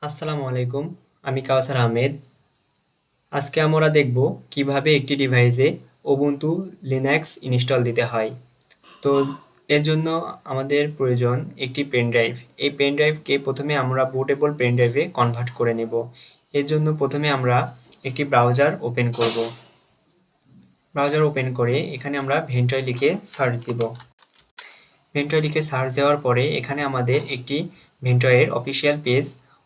আসসালামু আলাইকুম। আমি কাওসার আহমেদ। আজকে আমরা দেখব কিভাবে একটি ডিভাইসে উবুন্টু লিনাক্স ইনস্টল দিতে হয়। তো এর জন্য আমাদের প্রয়োজন একটি পেন ড্রাইভ। এই পেন ড্রাইভকে প্রথমে আমরা বুটেবল পেন ড্রাইভে কনভার্ট করে নেব। এর জন্য প্রথমে আমরা একটি ব্রাউজার ওপেন করব। ব্রাউজার ওপেন করে এখানে আমরা ভেন্টয় লিখে সার্চ দিব। ভেন্টয় লিখে সার্চ দেওয়ার পরে এখানে আমাদের একটি ভেন্টয়ের অফিসিয়াল পেজ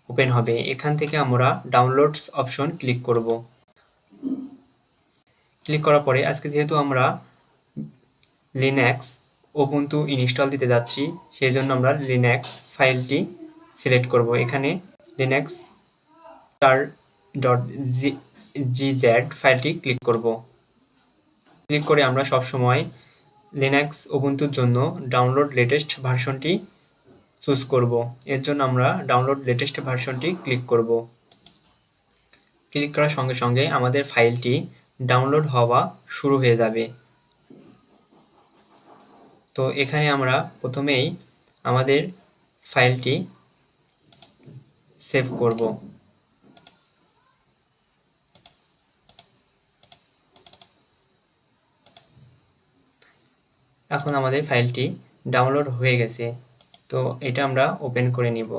ওপেন হবে। এখান থেকে আমরা ডাউনলোডস অপশন ক্লিক করব। ক্লিক করার পরে আজকে যেহেতু আমরা লিনাক্স উবুন্টু ইনস্টল দিতে যাচ্ছি, সেই জন্য আমরা লিনাক্স ফাইলটি সিলেক্ট করব। এখানে লিনাক্স tar ডট gz ফাইলটি ক্লিক করব। ক্লিক করে আমরা সবসময় লিনাক্স উবুন্টুর জন্য ডাউনলোড লেটেস্ট ভার্সনটি চুজ করব। এর জন্য আমরা ডাউনলোড লেটেস্ট ভার্সনটি ক্লিক করব। ক্লিক করার সঙ্গে সঙ্গে আমাদের ফাইলটি ডাউনলোড হওয়া শুরু হয়ে যাবে। তো এখানে আমরা প্রথমেই আমাদের ফাইলটি সেভ করব। এখন আমাদের ফাইলটি ডাউনলোড হয়ে গেছে। তো এটা আমরা ওপেন করে নিব।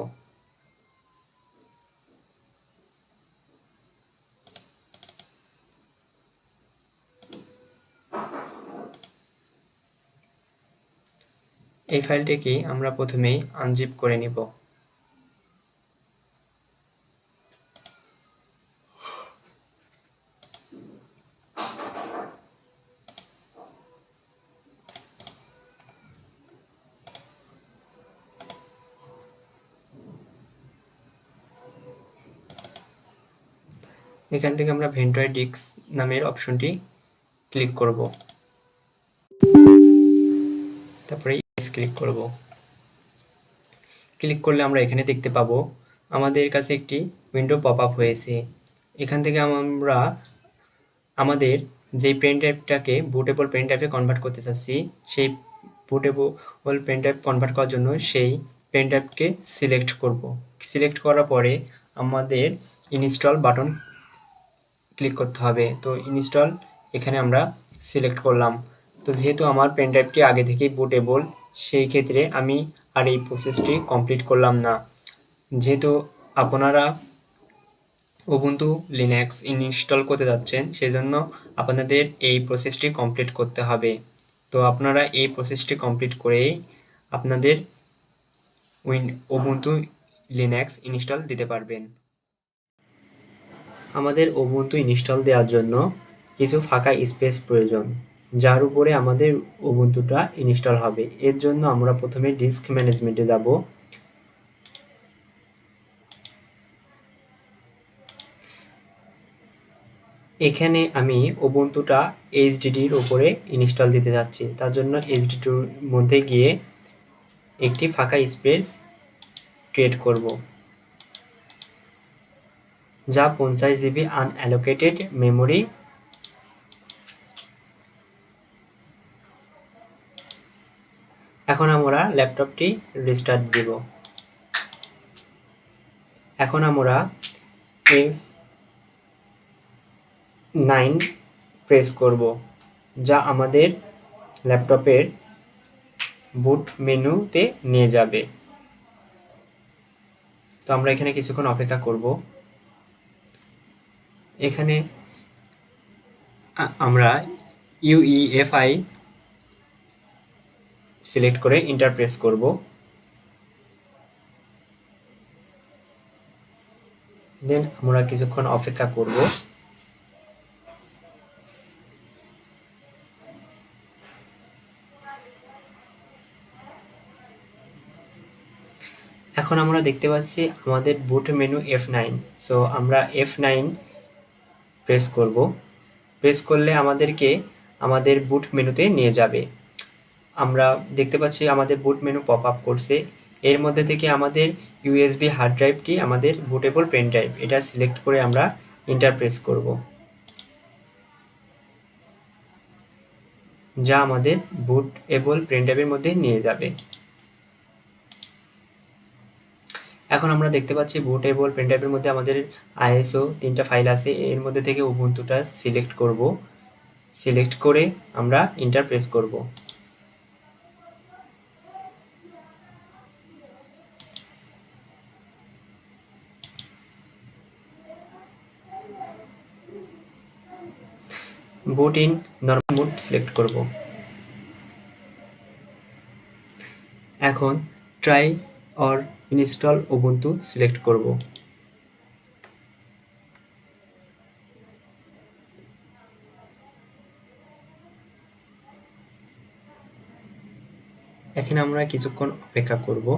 এই ফাইলটিকে আমরা প্রথমেই আনজিপ করে নিব। এখান থেকে আমরা ভেন্টয় ডিস্ক নামের অপশনটি ক্লিক করব। তারপরে ইয়েস ক্লিক করব। ক্লিক করলে আমরা এখানে দেখতে পাবো আমাদের কাছে একটি উইন্ডো পপ আপ হয়েছে। এখান থেকে আমরা আমাদের যে পেন ড্রাইভটাকে বুটেবল পেন ড্রাইভে কনভার্ট করতে চাচ্ছি, সেই বুটেবল পেন ড্রাইভ কনভার্ট করার জন্য সেই পেন ড্রাইভকে সিলেক্ট করব। সিলেক্ট করার পরে আমাদের ইনস্টল বাটন ক্লিক করতে হবে। তো ইনস্টল এখানে আমরা সিলেক্ট করলাম। তো যেহেতু আমার পেন ড্রাইভটি আগে থেকেই বুটেবল, সেই ক্ষেত্রে আমি আর এই প্রসেসটি কমপ্লিট করলাম না। যেহেতু আপনারা উবুন্টু লিনাক্স ইনস্টল করতে যাচ্ছেন, সেজন্য আপনাদের এই প্রসেসটি কমপ্লিট করতে হবে। তো আপনারা এই প্রসেসটি কমপ্লিট করেই আপনাদের উবুন্টু লিনাক্স ইনস্টল দিতে পারবেন। আমাদের উবুন্টু ইনস্টল দেওয়ার জন্য কিছু ফাঁকা স্পেস প্রয়োজন, যার উপরে আমাদের উবুন্টুটা ইনস্টল হবে। এর জন্য আমরা প্রথমে ডিস্ক ম্যানেজমেন্টে যাব। এখানে আমি উবুন্টুটা এইচডিডির উপরে ইনস্টল দিতে যাচ্ছি। তার জন্য এইচডিডির মধ্যে গিয়ে একটি ফাঁকা স্পেস ক্রিয়েট করব, যা 50 জিবি আনঅ্যালোকেটেড মেমোরি। এখন আমরা ল্যাপটপটি রিস্টার্ট দিব। এখন আমরা F9 প্রেস করব, যা আমাদের ল্যাপটপের বুট মেনুতে নিয়ে যাবে। তো আমরা এখানে কিছুক্ষণ অপেক্ষা করব। এখানে আমরা UEFI সিলেক্ট করে এন্টার প্রেস করব। দেন আমরা কিছুক্ষণ অপেক্ষা করব। এখন আমরা দেখতে পাচ্ছি আমাদের বুট মেনু F9। সো আমরা F9 প্রেস করব। প্রেস করলে আমাদেরকে আমাদের বুট মেনুতে নিয়ে যাবে। আমরা দেখতে পাচ্ছি আমাদের বুট মেনু পপ আপ করছে। এর মধ্যে থেকে আমাদের ইউএসবি হার্ড ড্রাইভটি আমাদের বুটেবল পেন ড্রাইভ, এটা সিলেক্ট করে আমরা এন্টার প্রেস করব, যা আমাদের বুটেবল পেন ড্রাইভের মধ্যে নিয়ে যাবে। এখন আমরা দেখতে পাচ্ছি বুটেবল পেন ড্রাইভের মধ্যে আমাদের আইএসও 3টা ফাইল আছে। এর মধ্যে থেকে উবুন্টুটা সিলেক্ট করব। সিলেক্ট করে আমরা এন্টার প্রেস করব। বুট ইন নরমাল মোড সিলেক্ট করব। এখন try or install Ubuntu select করব। এখানে আমরা কিছুক্ষণ অপেক্ষা করব।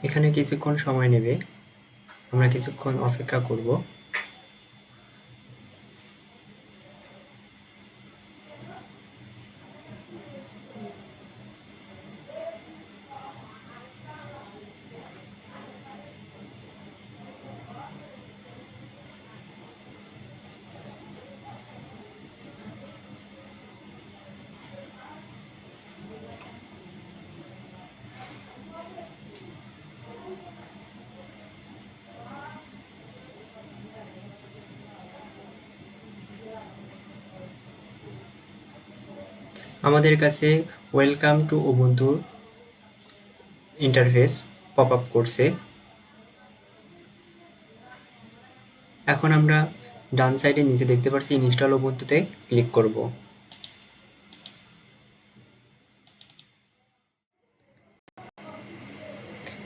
এখানে কিছুক্ষণ সময় নেবে, আমরা কিছুক্ষণ অপেক্ষা করব। আমাদের কাছে welcome to Ubuntu interface pop up করছে। এখন আমরা ডান সাইডে নিচে দেখতে পাচ্ছি ইনস্টল উবুন্টুতে ক্লিক করব।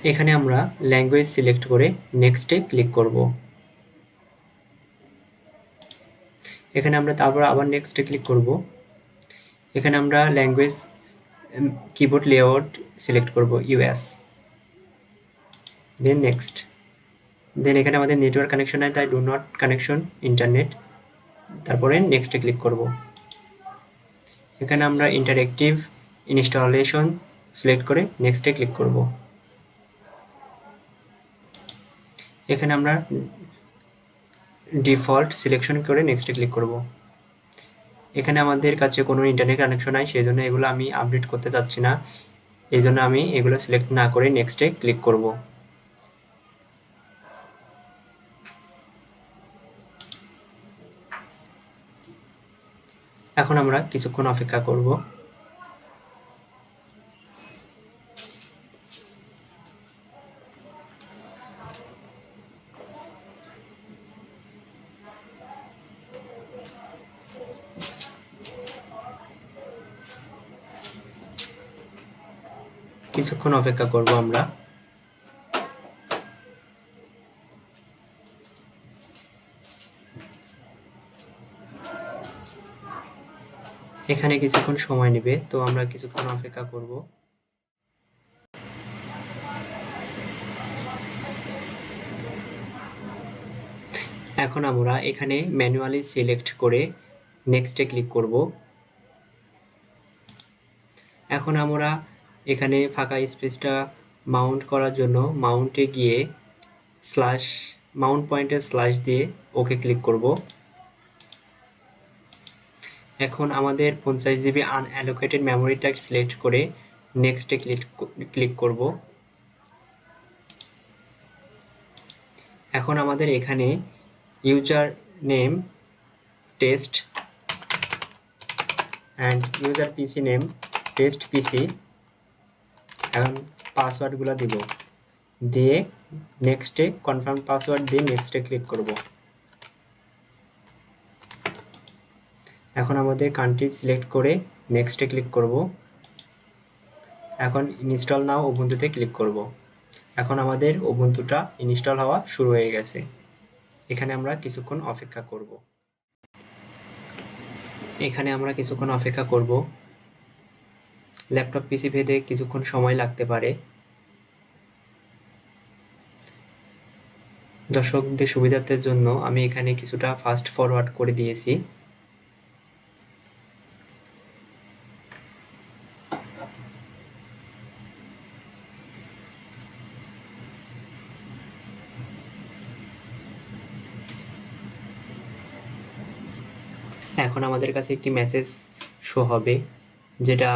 এখানে আমরা ল্যাঙ্গুয়েজ সিলেক্ট করে নেক্সটে ক্লিক করব। এখানে আমরা তারপর আবার নেক্সটে ক্লিক করব। এখানে আমরা ল্যাঙ্গুয়েজ কিবোর্ড লেআউট সিলেক্ট করব ইউএস, দেন নেক্সট। দেন এখানে আমাদের নেটওয়ার্ক কানেকশন হয়, তাই ডু নট কানেকশন ইন্টারনেট, তারপরে নেক্সটে ক্লিক করব। এখানে আমরা ইন্টারেক্টিভ ইনস্টলেশন সিলেক্ট করে নেক্সটে ক্লিক করব। এখানে আমরা ডিফল্ট সিলেকশন করে নেক্সটে ক্লিক করব। এখানে আমাদের কাছে কোনো ইন্টারনেট কানেকশন নাই, সেই জন্য এগুলো আমি আপডেট করতে চাচ্ছি না। এই জন্য আমি এগুলো সিলেক্ট না করে নেক্সটে ক্লিক করব। এখন আমরা কিছুক্ষণ অপেক্ষা করব। কিছুক্ষণ অপেক্ষা করব আমরা। এখানে কিছুক্ষণ সময় নেবে, তো আমরা কিছুক্ষণ অপেক্ষা করব। এখন আমরা এখানে ম্যানুয়ালি সিলেক্ট করে নেক্সটে ক্লিক করব। এখন আমরা এখানে ফাঁকা স্পেসটা মাউন্ট করার জন্য মাউন্টে গিয়ে স্ল্যাশ মাউন্ট পয়েন্টে স্ল্যাশ দিয়ে ওকে ক্লিক করব। এখন আমাদের 50 জিবি আনঅ্যালোকেটেড মেমোরিটা সিলেক্ট করে নেক্সটে ক্লিক করব। এখন আমাদের এখানে user name test and user PC name test PC, এখন পাসওয়ার্ডগুলো দিব, দিয়ে নেক্সটে কনফার্ম পাসওয়ার্ড দিয়ে নেক্সটে ক্লিক করব। এখন আমাদের কান্ট্রি সিলেক্ট করে নেক্সটে ক্লিক করব। এখন ইনস্টল নাও উবুন্টুতে ক্লিক করব। এখন আমাদের উবুন্টুটা ইনস্টল হওয়া শুরু হয়ে গেছে। এখানে আমরা কিছুক্ষণ অপেক্ষা করব। ল্যাপটপ পিসি ভেদে কিছুক্ষণ সময় লাগতে পারে। দর্শকদের সুবিধার্থের জন্য আমি এখানে কিছুটা ফাস্ট ফরওয়ার্ড করে দিয়েছি। এখন আমাদের কাছে একটি মেসেজ শো হবে, যেটা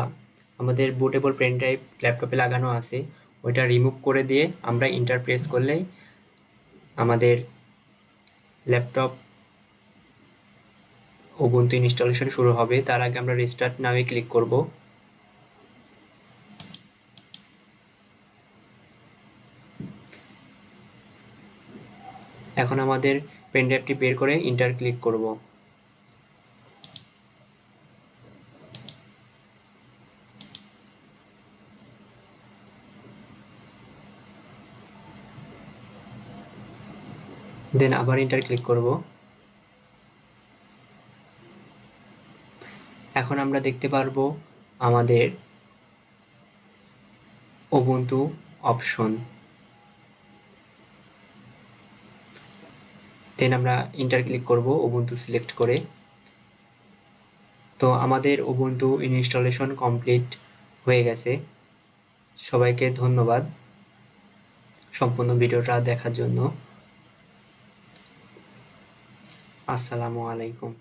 আমাদের বুটেবল পেন ড্রাইভ ল্যাপটপে লাগানো আছে ওইটা রিমুভ করে দিয়ে আমরা ইন্টার প্রেস করলেই আমাদের ল্যাপটপ উবুন্টু ইনস্টলেশন শুরু হবে। তার আগে আমরা রিস্টার্ট নাওয়ে ক্লিক করব। এখন আমাদের পেন ড্রাইভটি বের করে ইন্টার ক্লিক করব। দেন আবার ইন্টার ক্লিক করব। এখন আমরা দেখতে পারবো আমাদের উবুন্টু অপশন। দেন আমরা ইন্টার ক্লিক করব উবুন্টু সিলেক্ট করে। তো আমাদের উবুন্টু ইনস্টলেশন কমপ্লিট হয়ে গেছে। সবাইকে ধন্যবাদ সম্পূর্ণ ভিডিওটা দেখার জন্য। আসসালামু আলাইকুম।